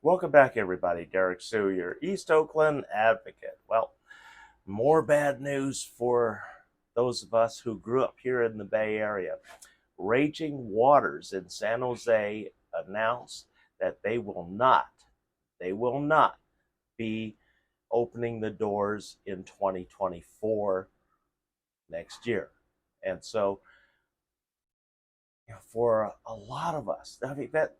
Welcome back, everybody. Derrick Soo, your East Oakland advocate. Well, more bad news for those of us who grew up here in the Bay Area. Raging Waters in San Jose announced that they will not be opening the doors in 2024 next year. And so, for a lot of us, I mean, that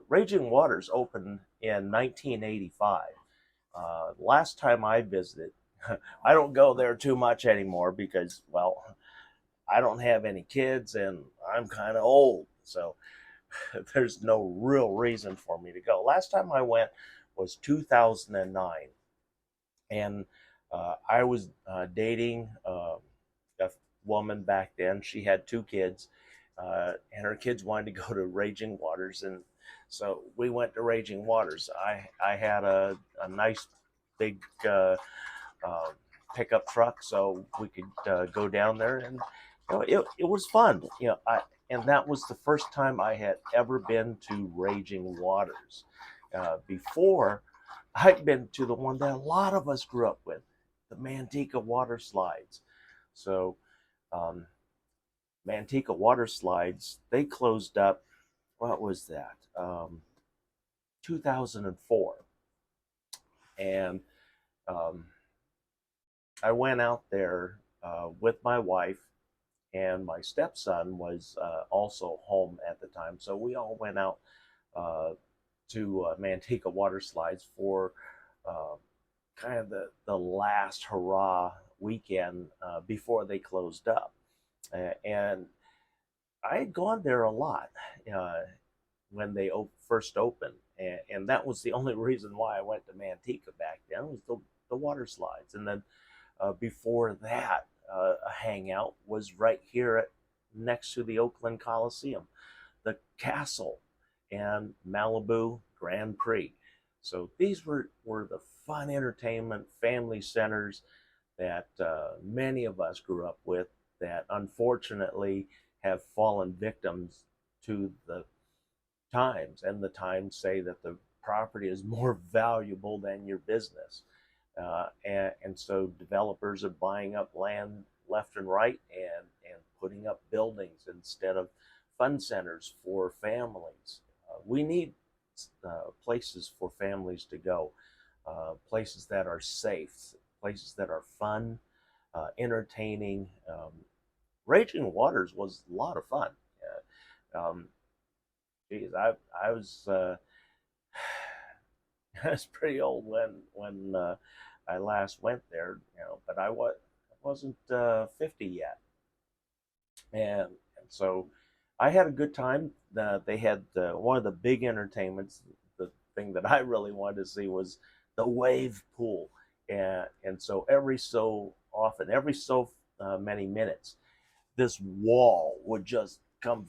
Raging Waters opened in 1985. Last time I visited, I don't go there too much anymore because, well, I don't have any kids and I'm kind of old. So there's no real reason for me to go. Last time I went was 2009. And I was dating a woman back then. She had two kids, and her kids wanted to go to Raging Waters. And so we went to Raging Waters. I had a nice big uh, pickup truck, so we could go down there, and it was fun. And that was the first time I had ever been to Raging Waters. Before, I'd been to the one that a lot of us grew up with, the Manteca water slides. So, um, Manteca water slides, they closed up. What was that? 2004, and um, I went out there with my wife, and my stepson was also home at the time. So we all went out uh, to Manteca water slides for uh, kind of the last hurrah weekend before they closed up. And I had gone there a lot uh, when they first opened. And that was the only reason why I went to Manteca back then, was the water slides. And then before that, a hangout was right here next to the Oakland Coliseum, the castle, and Malibu Grand Prix. So these were the fun entertainment family centers that many of us grew up with, that unfortunately have fallen victims to the times. And the times say that the property is more valuable than your business. And so developers are buying up land left and right, and putting up buildings instead of fun centers for families. We need places for families to go, places that are safe, places that are fun, entertaining. Raging Waters was a lot of fun. Geez, I was I was pretty old when I last went there, but wasn't 50 yet, and so I had a good time. They had one of the big entertainments. The thing that I really wanted to see was the wave pool, and so every so often, every so many minutes, this wall would just come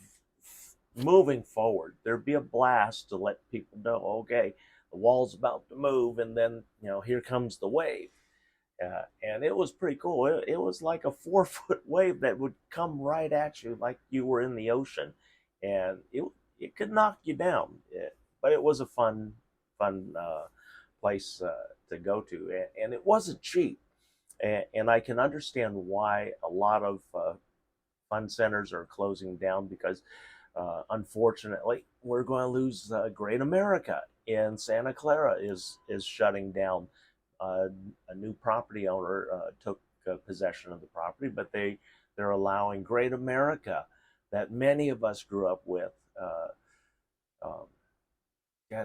moving forward. There'd be a blast to let people know, okay, the wall's about to move, and then here comes the wave. And it was pretty cool. It was like a 4 foot wave that would come right at you, like you were in the ocean, and it could knock you down. But it was a fun place to go to, and it wasn't cheap. And I can understand why a lot of fun centers are closing down, because unfortunately we're going to lose Great America in Santa Clara is shutting down. Uh, a new property owner took possession of the property, but they're allowing Great America, that many of us grew up with. Um, yeah,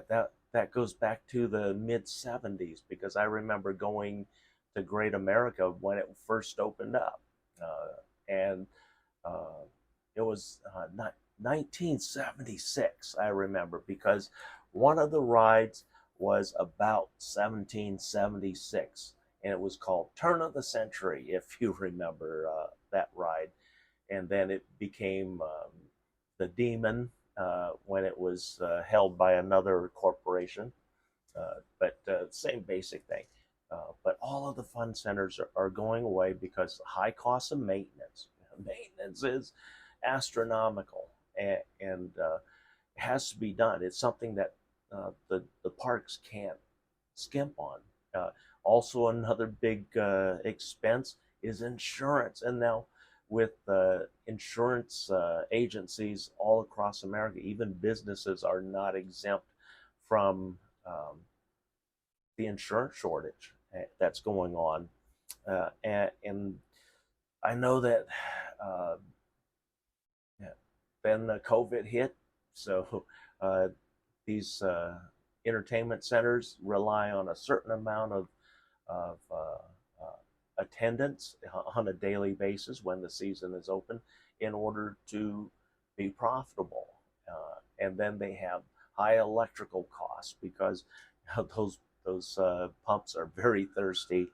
that goes back to the mid '70s, because I remember going to Great America when it first opened up, and uh, it was not 1976. I remember, because one of the rides was about 1776, and it was called Turn of the Century, if you remember that ride. And then it became the Demon when it was held by another corporation, but same basic thing. But all of the fun centers are going away because high cost of maintenance. Maintenance is astronomical, and it has to be done. It's something that the parks can't skimp on. Uh, Also, another big expense is insurance. And now, with insurance agencies all across America, even businesses are not exempt from the insurance shortage that's going on. And I know that uh, then the COVID hit, so uh, these entertainment centers rely on a certain amount of attendance on a daily basis when the season is open in order to be profitable. And then they have high electrical costs because those pumps are very thirsty,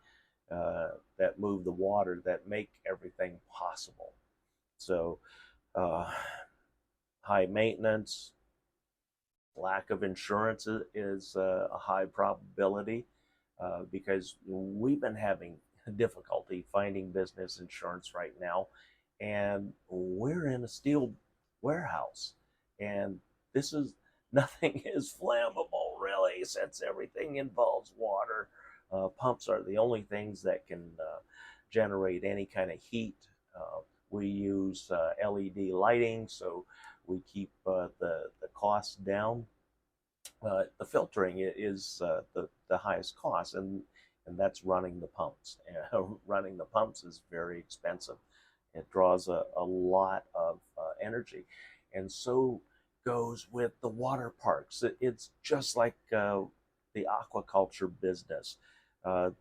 that move the water, that make everything possible. So uh, high maintenance, lack of insurance is a high probability, because we've been having difficulty finding business insurance right now, and we're in a steel warehouse, and this is nothing is flammable really, since everything involves water. Pumps are the only things that can generate any kind of heat. We use LED lighting, so we keep the costs down. The filtering is the highest cost, and that's running the pumps. Running the pumps is very expensive. It draws a lot of energy, and so goes with the water parks. It's just like the aquaculture business.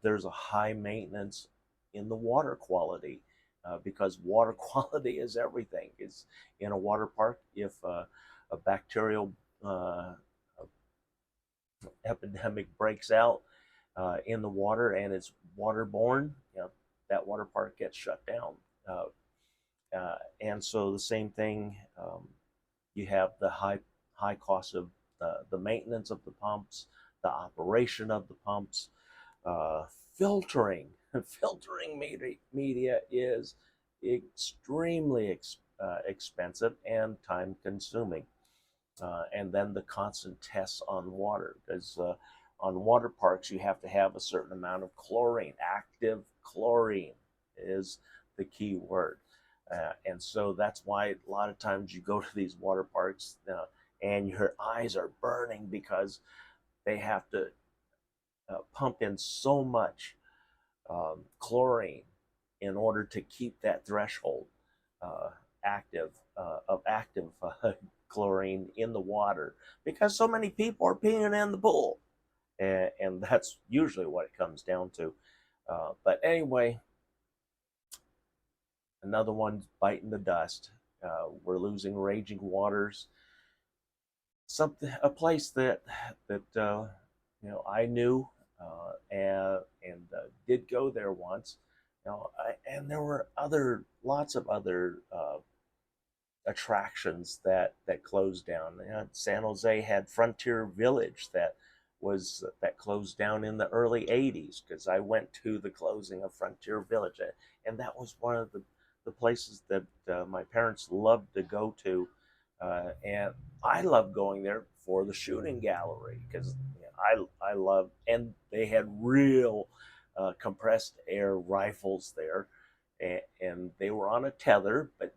There's a high maintenance in the water quality, because water quality is everything. It's in a water park. If a bacterial epidemic breaks out in the water and it's waterborne, that water park gets shut down. And so the same thing, you have the high cost of the maintenance of the pumps, the operation of the pumps, filtering. Filtering media is extremely expensive and time consuming. And then the constant tests on water, because on water parks you have to have a certain amount of chlorine. Active chlorine is the key word. And so that's why a lot of times you go to these water parks and your eyes are burning, because they have to pump in so much chlorine in order to keep that threshold active of active chlorine in the water, because so many people are peeing in the pool, and that's usually what it comes down to. But anyway, another one's biting the dust. We're losing raging waters, a place that I knew, and did go there once. And there were lots of other attractions that closed down. San Jose had Frontier Village that closed down in the early 80s, because I went to the closing of Frontier Village, and that was one of the places that my parents loved to go to, and I loved going there for the shooting gallery, because I love, and they had real compressed air rifles there, and they were on a tether, but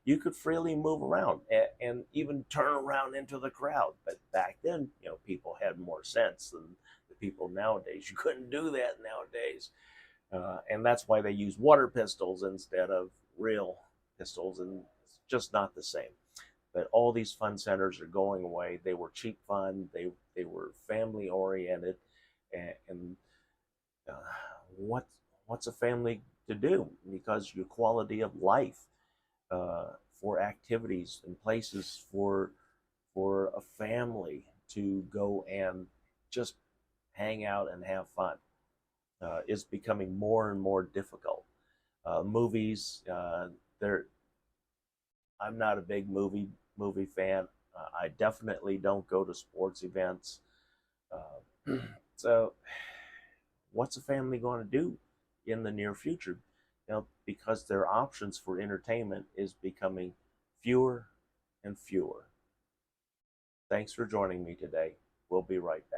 you could freely move around and even turn around into the crowd. But back then, people had more sense than the people nowadays. You couldn't do that nowadays. And that's why they use water pistols instead of real pistols, and it's just not the same. But all these fun centers are going away. They were cheap fun. They were family oriented, and what's a family to do? Because your quality of life, for activities and places for a family to go and just hang out and have fun, is becoming more and more difficult. Movies, I'm not a big movie fan. I definitely don't go to sports events. So, what's a family going to do in the near future? Because their options for entertainment is becoming fewer and fewer. Thanks for joining me today. We'll be right back. right